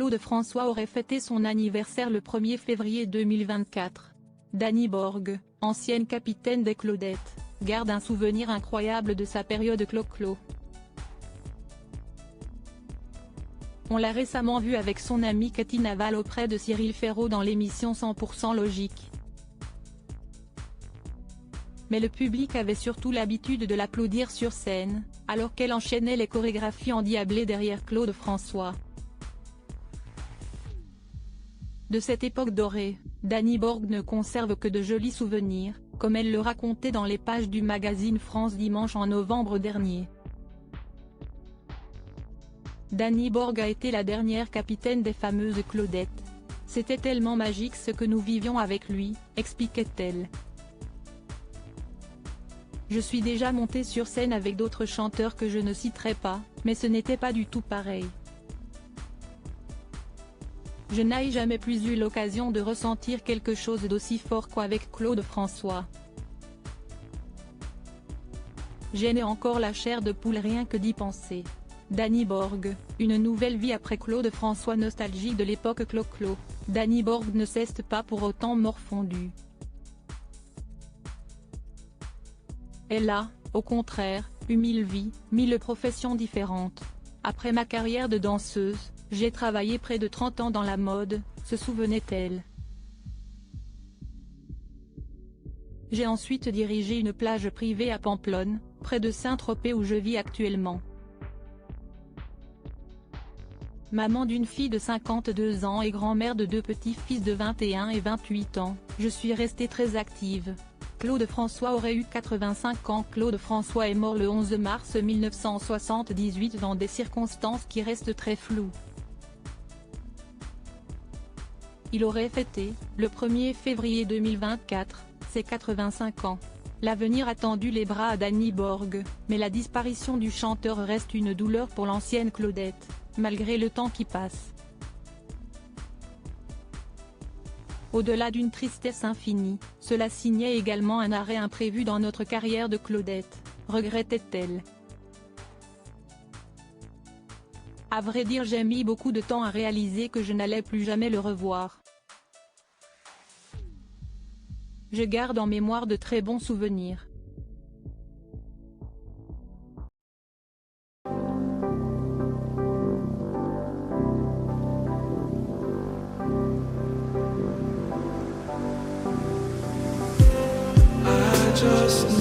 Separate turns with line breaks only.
Claude François aurait fêté son anniversaire le 1er février 2024. Dany Borg, ancienne capitaine des Claudettes, garde un souvenir incroyable de sa période clo-clo. On l'a récemment vu avec son amie Cathy Naval auprès de Cyril Ferraud dans l'émission 100% Logique. Mais le public avait surtout l'habitude de l'applaudir sur scène, alors qu'elle enchaînait les chorégraphies endiablées derrière Claude François. De cette époque dorée, Dany Borg ne conserve que de jolis souvenirs, comme elle le racontait dans les pages du magazine France Dimanche en novembre dernier. Dany Borg a été la dernière capitaine des fameuses Claudettes. C'était tellement magique ce que nous vivions avec lui, expliquait-elle. Je suis déjà montée sur scène avec d'autres chanteurs que je ne citerai pas, mais ce n'était pas du tout pareil. Je n'ai jamais plus eu l'occasion de ressentir quelque chose d'aussi fort qu'avec Claude François. J'ai encore la chair de poule rien que d'y penser. Dany Borg, une nouvelle vie après Claude François. Nostalgie de l'époque clo-clo, Dany Borg ne cesse pas pour autant morfondue. Elle a, au contraire, eu 1000 vies, 1000 professions différentes. Après ma carrière de danseuse, j'ai travaillé près de 30 ans dans la mode, se souvenait-elle. J'ai ensuite dirigé une plage privée à Pamplonne, près de Saint-Tropez où je vis actuellement. Maman d'une fille de 52 ans et grand-mère de 2 petits-fils de 21 et 28 ans, je suis restée très active. Claude François aurait eu 85 ans. Claude François est mort le 11 mars 1978 dans des circonstances qui restent très floues. Il aurait fêté, le 1er février 2024, ses 85 ans. L'avenir a tendu les bras à Dany Borg, mais la disparition du chanteur reste une douleur pour l'ancienne Claudette, malgré le temps qui passe. Au-delà d'une tristesse infinie, cela signait également un arrêt imprévu dans notre carrière de Claudette, regrettait-elle. À vrai dire, j'ai mis beaucoup de temps à réaliser que je n'allais plus jamais le revoir. Je garde en mémoire de très bons souvenirs.
Just